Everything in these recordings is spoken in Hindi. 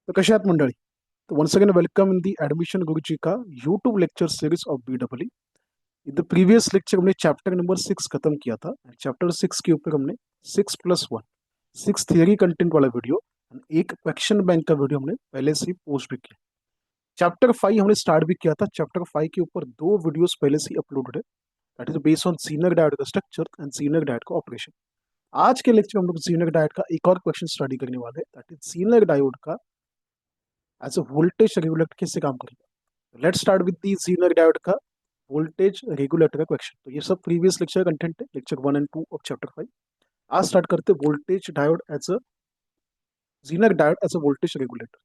तो कशा आहात मंडळी. तो once again welcome in the admission Guruji का YouTube lecture series of BEE. In the previous lecture हमने चैप्टर नंबर 6 खत्म किया था. चैप्टर 6 के ऊपर हमने 6+1 6 थियरी कंटेंट वाला वीडियो, एक क्वेश्चन बैंक का वीडियो हमने पहले से ही पोस्ट भी किया. चैप्टर 5 हमने स्टार्ट भी किया था. चैप्टर 5 के ऊपर 2 वीडियोस पहले से ही अपलोडेड है. That is based on Zener diode का स्ट्रक्चर एंड जीनर डायोड का ऑपरेशन. आज के लेक्चर में हम लोग जीनर डायोड का एक और क्वेश्चन स्टडी करने वाले हैं. दैट इज जीनर डायोड का एज अ वोल्टेज रेगुलेटर कैसे काम करेगा. Let's start with the Zener diode का वोल्टेज रेगुलेटर का क्वेश्चन. तो ये सब प्रीवियस लेक्चर कंटेंट है, लेक्चर 1 एंड 2 ऑफ चैप्टर 5. आज स्टार्ट करते voltage diode as a Zener diode as a voltage regulator.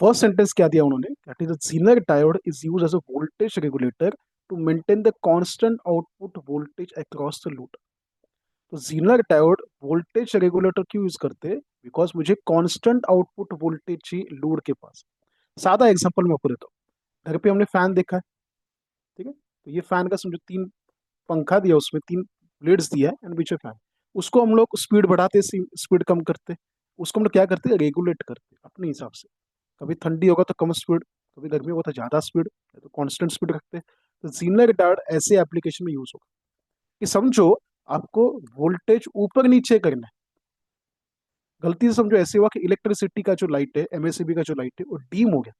First sentence क्या दिया उन्होंने, that is Zener diode is used as a voltage regulator to maintain the constant output voltage across the load. तो जीनर डायोड वोल्टेज रेगुलेटर क्यों यूज करते हैं? बिकॉज मुझे कांस्टेंट आउटपुट वोल्टेज चाहिए लोड के पास. सादा एग्जांपल मैं आपको देता हूँ. घर पे हमने फैन देखा है, ठीक है. तो ये फैन का समझो 3 पंखा दिया, उसमें 3 ब्लेड्स दिया है एंड बीच में फैन. उसको हम लोग स्पीड बढ़ाते, स्पीड कम करते. उसको हम लोग क्या करते हैं, रेगुलेट करते अपने हिसाब से. कभी ठंडी होगा तो कम स्पीड, कभी गर्मी होगा तो ज्यादा स्पीड, तो कांस्टेंट स्पीड रखते हैं. तो जीनर डायोड ऐसे एप्लीकेशन में यूज होगा कि समझो आपको वोल्टेज ऊपर नीचे करना है. गलती से समझो ऐसे हुआ कि इलेक्ट्रिसिटी का जो लाइट है, MACB का जो लाइट है, वो डीम हो गया.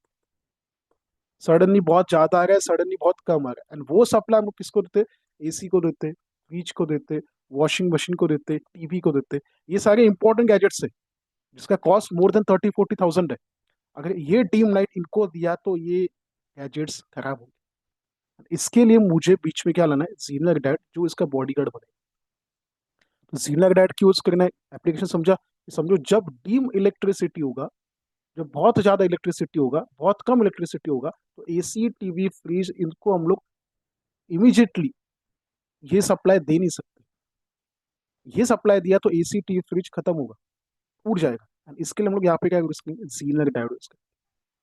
सडनली बहुत ज्यादा आ रहा है, सडनली बहुत कम आ रहा है. एंड वो सप्लाई हम लोग किसको देते? AC को देते, फ्रिज को देते, वॉशिंग मशीन को देते, टीवी को देते. ये सारे इंपॉर्टेंट गैजेट्स है जिसका कॉस्ट मोर देन 30-40 थाउजेंड है. अगर ये डीम लाइट इनको दिया तो ये गैजेट्स खराब हो गए. इसके लिए मुझे बीच में क्या लाना है, जीनर डायोड, जो इसका बॉडीगार्ड बने. तो जीनर डायोड की यूज करना है. एप्लीकेशन समझा? समझो जब डीम इलेक्ट्रिसिटी होगा, जब बहुत ज्यादा इलेक्ट्रिसिटी होगा, बहुत कम इलेक्ट्रिसिटी होगा, तो AC, टीवी, फ्रिज, इनको हम लोग इमीजिएटली ये सप्लाई दे नहीं सकते. ये सप्लाई दिया तो AC, टीवी, फ्रिज खत्म होगा, टूट जाएगा. And इसके लिए हम लोग यहाँ पे क्या जीनर डायोड यूज करें.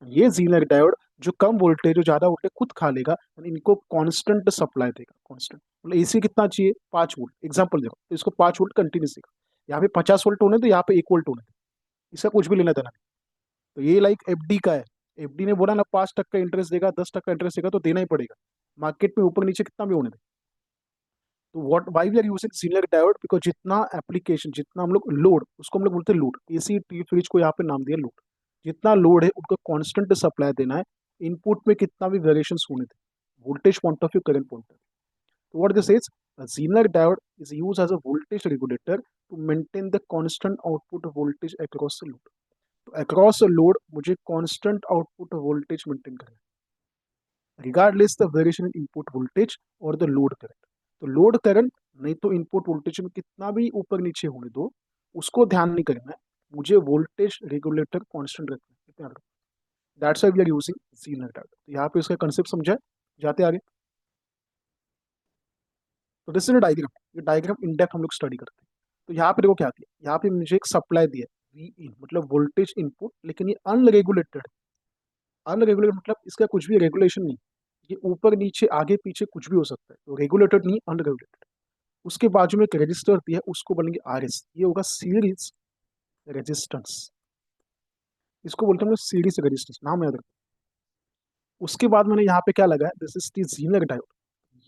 ये जीनर डायोड जो कम वोल्टेज, जो ज्यादा वोल्टेज खुद खा लेगा, and इनको कांस्टेंट सप्लाई देगा. कांस्टेंट मतलब AC कितना चाहिए, 5 वोल्ट. एग्जाम्पल देखो, तो इसको 5 वोल्ट कंटिन्यूस देगा. यहाँ पे 50 वोल्ट होने, तो यहाँ पे 1 वोल्ट होने. इसका कुछ भी लेना देना नहीं. तो ये लाइक FD का है. FD ने बोला ना 5% इंटरेस्ट देगा, 10% इंटरेस्ट देगा, तो देना ही पड़ेगा. मार्केट में ऊपर नीचे कितना भी होने दे. तो what why we are using Zener diode, because जितना एप्लीकेशन, जितना हम लोग लोड, उसको हम लोग बोलते हैं लोड. AC, टी फ्रिज को यहाँ पे नाम दिया लोड. जितना लोड है उनको कांस्टेंट सप्लाई देना है. इनपुट में कितना भी वेरिएशन होने दे, voltage point of view, current point of view. तो what this is, Zener diode is use as a voltage regulator to maintain the constant output voltage across the load. तो अक्रॉस द लोड मुझे कांस्टेंट आउटपुट वोल्टेज मेंटेन करना है, regardless the variation in input voltage और द लोड करंट. तो लोड करंट नहीं तो इनपुट वोल्टेज में कितना भी ऊपर नीचे होने दो, उसको ध्यान नहीं करना है. मुझे वोल्टेज रेगुलेटर कांस्टेंट रखना है, इतना. That's why we are using Zener diode. तो यहाँ पे उसका कंसेप्ट समझा है. जाते आगे. तो दिस इज अ डायग्राम. ये डायग्राम इन डेप्थ हम लोग स्टडी करते हैं. तो यहाँ पे देखो क्या दिया. यहाँ पे मुझे एक सप्लाई दिया है V इन, मतलब वोल्टेज इनपुट, लेकिन ये अनरेगुलेटेड. अनरेगुलेटेड मतलब इसका कुछ भी रेगुलेशन नहीं. ये ऊपर नीचे आगे पीछे कुछ भी हो सकता है. तो रेगुलेटेड नहीं, अनरेगुलेटेड. उसके बाजू में एक रजिस्टर दिया है, उसको बोलेंगे RS. ये होगा सीरीज रेजिस्टेंस. इसको बोलते हैं सीरीज रेजिस्टेंस, नाम याद रखो. उसके बाद मैंने यहाँ पे क्या लगाया, this is the Zener diode.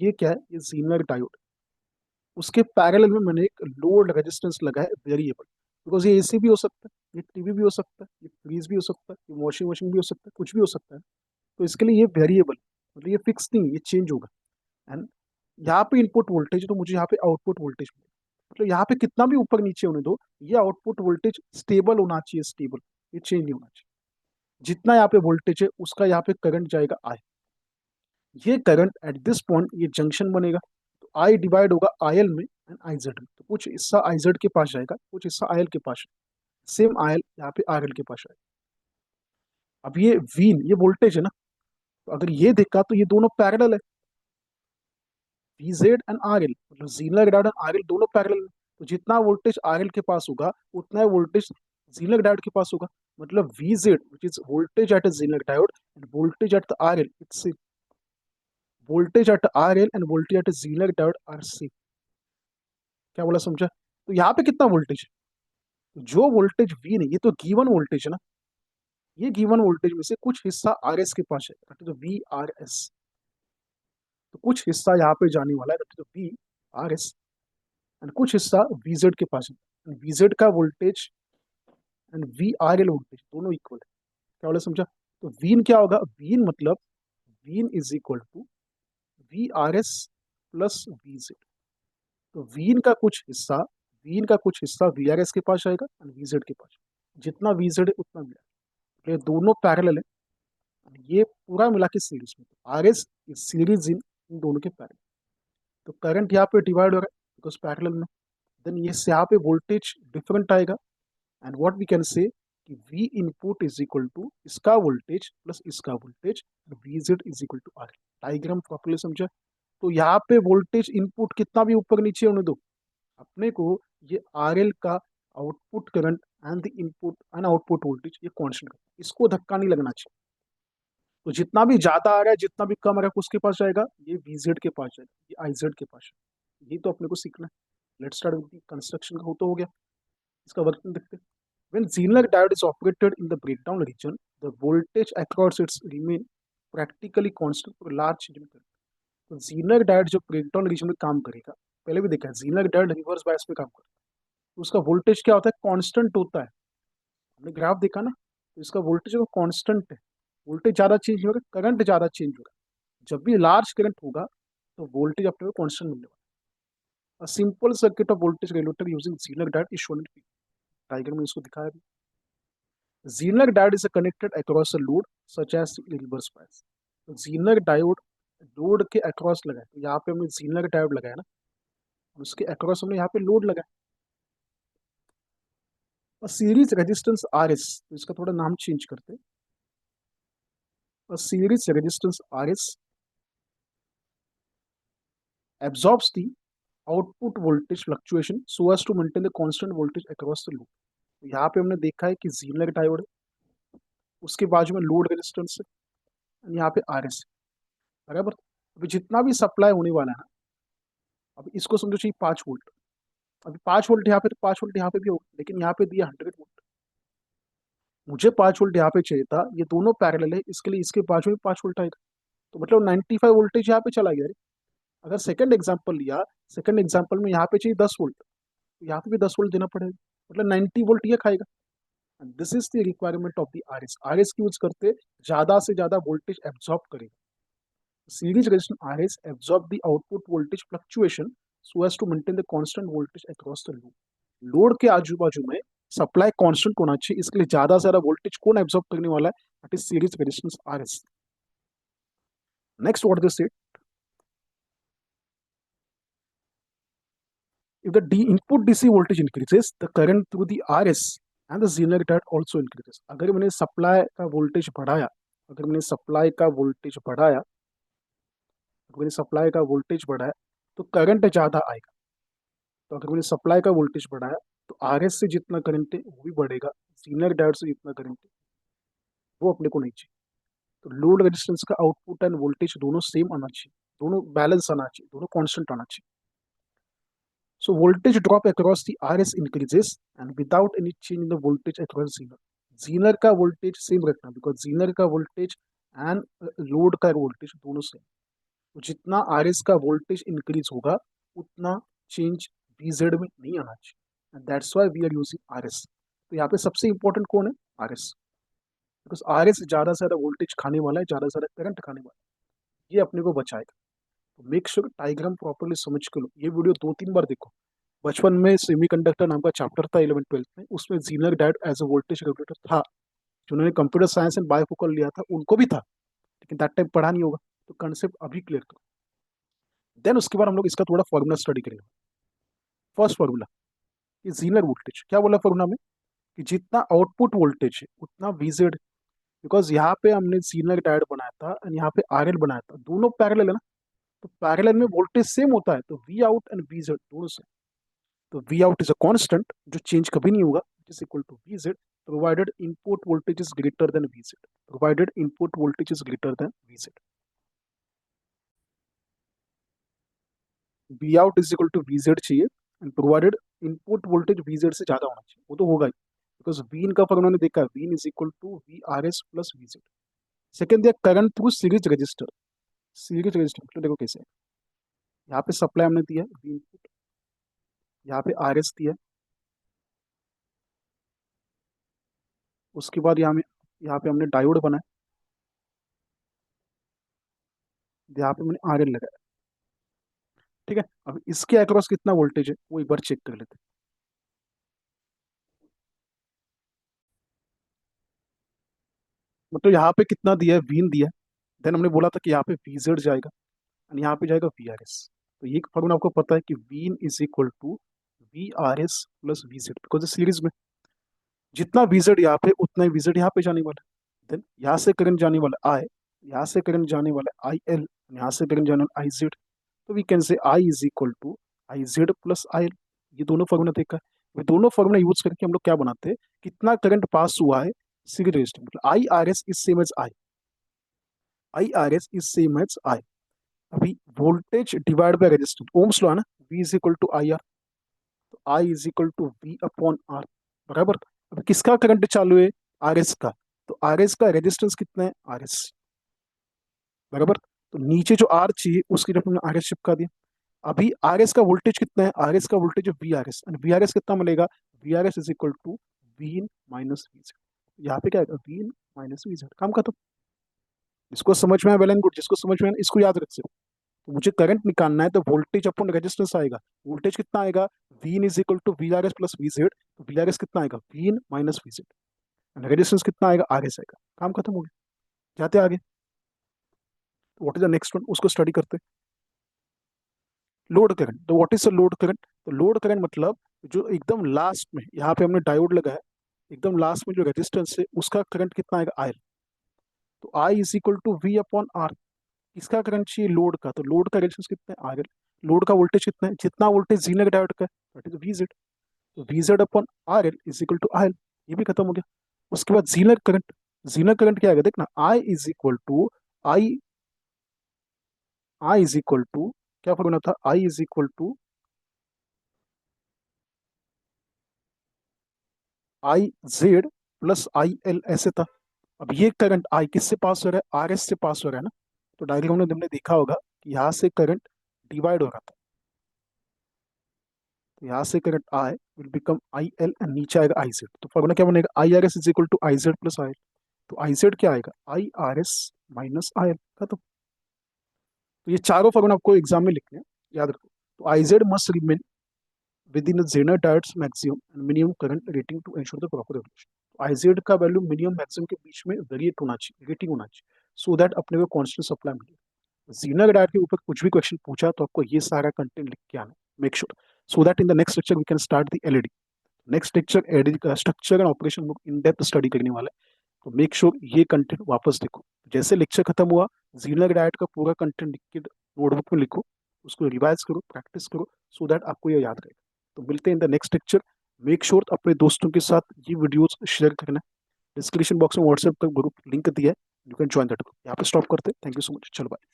ये क्या है, ये जीनर डायोड. उसके पैरेलल में मैंने एक लोड रेजिस्टेंस लगा है, वेरिएबल. बिकॉज ये AC भी हो सकता है, ये टीवी भी हो सकता है, ये फ्रीज भी हो सकता है, ये वॉशिंग मशीन भी हो सकता है, कुछ भी हो सकता है. तो इसके लिए ये वेरिएबल, मतलब ये फिक्स नहीं, ये चेंज होगा. एंड यहाँ पे इनपुट वोल्टेज, तो मुझे यहाँ पे आउटपुट वोल्टेज मिलेगा. मतलब यहाँ पे कितना भी ऊपर नीचे होने दो, ये आउटपुट वोल्टेज स्टेबल होना चाहिए, स्टेबल. ये चेंज नहीं होना चाहिए. जितना यहाँ पे वोल्टेज है उसका यहाँ पे करंट जाएगा I. ये करंट एट दिस पॉइंट, ये जंक्शन बनेगा. तो I डिवाइड होगा IL में एंड IZ में. तो कुछ हिस्सा IZ के पास जाएगा, कुछ हिस्सा IL के पास. सेम IL यहाँ पे RL के पास आएगा. अब ये वीन, ये वोल्टेज है ना. तो अगर ये देखा तो ये दोनों पैरेलल है, VZ एंड RL, मतलब जीनर डायोड एंड RL दोनों पैरेलल है. तो जितना वोल्टेज RL के पास होगा, उतना वोल्टेज जीनर डायोड के पास होगा. मतलब VZ, which is voltage at a zener diode, and voltage at the RL, it's voltage at R L and voltage at Zener diode are same. क्या बोला, समझा? तो यहाँ पे कितना वोल्टेज है? जो वोल्टेज वी नहीं, ये तो गिवन वोल्टेज है ना, ये गिवन वोल्टेज में से कुछ हिस्सा आर एस के पास है, that is V R S. तो कुछ हिस्सा यहाँ पे जाने वाला है, that is V R S, and कुछ हिस्सा वीजेड के पास है। वीजेड का voltage and V R L voltage दोनों इक्वल है। क्या बोला, समझा? तो वीन क्या होगा? वीन मतलब Vin is equal to V R S plus V Z. तो वीन का कुछ हिस्सा वी आर एस के पास आएगा और वी जेड के पास। जितना वी जेड है उतना वी आर, ये दोनों पैरेलल है। ये पूरा मिला के सीरीज में, आर एस सीरीज इन दोनों के पैरेलल। तो करंट यहाँ पे डिवाइड हो रहा है बिकॉज पैरेलल में। देन ये से यहाँ पे वोल्टेज डिफरेंट आएगा, and what we can say कि V input is equal to इसका वोल्टेज प्लस इसका voltage, V Z is equal to R. Diagram properly समझा? तो यहाँ पे वोल्टेज इनपुट कितना भी ऊपर नीचे होने दो, अपने को ये आर एल का output current and the input and output voltage ये कांस्टेंट, इसको धक्का नहीं लगना चाहिए। तो जितना भी ज्यादा आ रहा है जितना भी कम आ रहा है उसके पास जाएगा, ये वी जेड के पास जाएगा, ये आई जेड के पास जाएगा। ये तो अपने को सीखना है। लेट्स स्टार्ट विद कंस्ट्रक्शन का, हो गया। इसका वर्किंग देखते हैं। When Zener diode is operated in the breakdown region, the voltage across its remain practically constant for large signal current. तो Zener diode जो ब्रेकडाउन रीजन में काम करेगा, पहले भी देखा है, Zener diode रिवर्स बायस में काम करता है, तो उसका वोल्टेज क्या होता है? कांस्टेंट होता है। हमने ग्राफ देखा ना, तो इसका वोल्टेज वो कांस्टेंट है। वोल्टेज ज्यादा चेंज होगा, करंट ज्यादा चेंज होगा। जब भी लार्ज करंट होगा तो वोल्टेज अपने को कांस्टेंट मिलने वाला। A simple circuit of voltage regulator using Zener diode is shown in diagram में, इसको दिखाया। Zener diode is connected across a load such as reverse bias. तो Zener diode लोड के अक्रॉस लगा है, तो यहाँ पे हमने Zener diode लगाया ना, उसके अक्रॉस हमने यहाँ पे लोड लगाया। और सीरीज रेजिस्टेंस आर एस, तो इसका थोड़ा नाम चेंज करते हैं। और series resistance R S absorbs the output voltage fluctuation so as to maintain the constant voltage across the loop. तो यहाँ पे हमने देखा है कि Zener diode है, उसके बाजू में लोड रेजिस्टेंस है, यहाँ पे आर एस है, बराबर। अभी जितना भी सप्लाई होने वाला है ना, अब इसको समझो चाहिए 5 वोल्ट। अभी 5 वोल्ट यहाँ पे, तो 5 वोल्ट यहाँ पे भी होगा, लेकिन यहाँ पे दिया 100 वोल्ट। मुझे 5 वोल्ट यहाँ पे चाहिए था, ये दोनों पैरेलल है, इसके लिए इसके बाजू में 5 वोल्ट आएगा, तो मतलब 95 वोल्टेज यहाँ पे चला गया रे। अगर सेकंड एग्जाम्पल लिया, सेकंड एग्जाम्पल में यहाँ पे चाहिए 10 वोल्ट, तो यहाँ पे भी 10 वोल्ट देना पड़ेगा, मतलब 90 वोल्ट ये खाएगा। This is the requirement of the R S. R S की यूज करते ज्यादा से ज्यादा वोल्टेज एब्जॉर्ब करेगा। Series resistance R S absorb the output voltage fluctuation so as to maintain the constant voltage across the loop. Load के आजू बाजू में सप्लाई कांस्टेंट होना चाहिए, इसके लिए ज्यादा से ज्यादा वोल्टेज कौन एब्जॉर्ब करने वाला है? That is series resistance R S. Next what this said, if the input DC voltage increases, the current through the RS and the Zener diode also increases. अगर मैंने सप्लाई का वोल्टेज बढ़ाया, अगर मैंने सप्लाई का वोल्टेज बढ़ाया, अगर मैंने सप्लाई का वोल्टेज बढ़ाया तो करंट ज्यादा आएगा। तो अगर मैंने सप्लाई का वोल्टेज बढ़ाया तो आरएस से जितना करंट है वो भी बढ़ेगा, Zener diode से जितना करंट है वो अपने को नहीं चाहिए। तो लोड रेजिस्टेंस का आउटपुट एंड वोल्टेज दोनों सेम आना चाहिए, दोनों बैलेंस आना चाहिए, दोनों कांस्टेंट आना चाहिए। So voltage drop across the RS increases and without any change in the voltage across Zener. Zener का वोल्टेज सेम रखना, बिकॉज Zener का वोल्टेज एंड लोड का वोल्टेज दोनों सेम। तो जितना RS का वोल्टेज इंक्रीज होगा उतना चेंज VZ में नहीं आना चाहिए, and that's why we are using RS। तो यहाँ पे सबसे इंपॉर्टेंट कौन है? RS, बिकॉज RS ज्यादा से ज्यादा वोल्टेज खाने वाला है, ज्यादा से ज्यादा करंट खाने वाला है, ये अपने को बचाएगा। तो मेक श्योर डायग्राम प्रॉपरली समझ के लो, ये वीडियो 2-3 बार देखो। बचपन में सेमीकंडक्टर नाम का चैप्टर था 11th-12th में, उसमें Zener diode as a voltage regulator था। जिन्होंने कंप्यूटर साइंस एंड बायोफोकल लिया था उनको भी था, लेकिन दैट टाइम पढ़ा नहीं होगा। तो कंसेप्ट अभी क्लियर करो। देन उसके बाद हम लोग इसका थोड़ा फॉर्मूला स्टडी करेंगे। फर्स्ट फॉर्मूला, ये Zener वोल्टेज क्या बोला फॉर्मूला में, कि जितना आउटपुट वोल्टेज है उतना VZ। बिकॉज यहाँ पे हमने Zener डायोड बनाया था और यहाँ पे RL बनाया था, दोनों पैरेलल है ना, तो पैरेलल में वोल्टेज सेम होता है, तो वी आउट एंड VZ दोनों सेम। तो V out is a constant जो चेंज कभी नहीं होगा, it is equal to V Z provided input voltage is greater than V Z, provided input voltage is greater than V Z. V out is equal to V Z चाहिए, and provided input voltage V Z से ज्यादा होना चाहिए, वो तो होगा ही, बिकॉज वी इन का फॉर्मूला ने देखा, V in is equal to V R S plus V Z. Second दिया current through series resistor. Series resistor तो देखो कैसे है, यहाँ पे सप्लाई हमने दिया वी इनपुट, यहाँ पे आर एस दिया, उसके बाद यहाँ पे हमने डायोड बनाया, यहाँ पे मैंने आर एल लगाया। ठीक है, अब इसके अक्रॉस कितना वोल्टेज है वो एक बार चेक कर लेते हैं। मतलब यहाँ पे कितना दिया है, वीन दिया है, देन हमने बोला था कि यहाँ पे वी जेड जाएगा और यहाँ पे जाएगा वी आर एस। तो ये फॉर्मूला आपको पता है कि V in is equal to V R S plus V Z, because series में जितना वी जेड यहाँ पे उतना ही वी जेड यहाँ पे जाने वाला है। देन यहाँ से करंट जाने वाला आई, यहाँ से करंट जाने वाला आई एल, यहाँ से करंट जाने वाला आई जेड। तो we can say I is equal to I Z plus I L. ये दोनों फॉर्मूला देखा है, ये दोनों फॉर्मूला यूज करके हम लोग क्या बनाते हैं, कितना करंट पास हुआ है सीरीज रजिस्टर, मतलब I R S is same as I R S is same as I. अभी voltage divide by resistance, Ohm's law है ना, V is equal to I R, तो I is equal to V upon R, बराबर। अब किसका करंट चालू है, आर एस का, तो आर एस का रेजिस्टेंस कितना है, आर एस, बराबर। तो नीचे जो आर चाहिए उसकी जगह हमने आर एस चिपका दिया। अभी आर एस का वोल्टेज कितना है, आर एस का वोल्टेज है V R S, and V R S कितना मिलेगा, V R S is equal to V in minus V Z. यहाँ पे क्या है, V in minus V Z, काम खत्म। जिसको समझ में आया वेल एंड गुड, जिसको समझ में आया इसको याद रख सकते। तो मुझे करंट निकालना है, तो वोल्टेज अपॉन रेजिस्टेंस आएगा। वोल्टेज कितना आएगा, V in is equal to V R S plus V Z, तो वी आर एस कितना आएगा, V in minus V Z, resistance कितना आएगा, आर एस आएगा। काम खत्म हो गया, जाते आगे। What is the next one, उसको स्टडी करते हैं। लोड करंट, तो what is the load current, तो लोड करंट मतलब जो एकदम लास्ट में यहाँ पे हमने डायोड लगाया, एकदम लास्ट में जो रेजिस्टेंस है उसका करंट कितना आएगा, आई। तो I is equal to V upon R. किसका करंट चाहिए, लोड का, तो लोड का रेजिस्टेंस कितना है, आर एल। लोड का वोल्टेज कितना है, जितना वोल्टेज जीनर डायोड का है, दैट इज वी जेड। तो V Z upon R L is equal to I L, ये भी खत्म हो गया। उसके बाद जीनर करंट, जीनर करंट क्या आएगा देखना, I is equal to I, I is equal to, क्या फॉर्मूला था, I is equal to I Z plus I L, ऐसे था। अब ये करंट आई किससे पास हो रहा है, आर एस से पास हो रहा है ना। तो डायरेक्ट हमने देखा होगा कि यहाँ से करंट डिवाइड हो रहा था, तो यहाँ से current I will become I L, and नीचे आएगा आई जेड। तो फॉर्मूला क्या बनेगा, I R S is equal to I Z plus I L. तो आई जेड क्या आएगा, I R S minus I L, खत्म। तो ये चारों फॉर्मूला आपको एग्जाम में लिखने हैं, याद रखो। तो I Z must remain within the Zener diet's maximum and minimum current rating to ensure the proper regulation. IZ का वैल्यू मिनिमम मैक्सिमम के बीच में वेरिएट होना चाहिए, रेटिंग होना चाहिए, सो दैट अपने को कांस्टेंट सप्लाई मिले। जीनर डायट के ऊपर कुछ भी क्वेश्चन पूछा तो आपको ये सारा कंटेंट लिख के आना, make sure, so that in the next lecture we can start the LED. Next lecture LED का स्ट्रक्चर एंड ऑपरेशन लोग इन डेप्थ स्टडी करने वाला है, तो मेक श्योर ये कंटेंट वापस देखो। जैसे लेक्चर खत्म हुआ, जीनर डायट का पूरा कंटेंट लिख के नोटबुक में लिखो, उसको रिवाइज करो, प्रैक्टिस करो, सो दैट आपको ये याद रहेगा। तो मिलते हैं इन the next lecture. Make sure अपने दोस्तों के साथ ये वीडियोस शेयर करना। डिस्क्रिप्शन बॉक्स में व्हाट्सएप का ग्रुप लिंक दिया है, you can join that group. यहाँ पे स्टॉप करते हैं, थैंक यू सो मच, चलो बाय।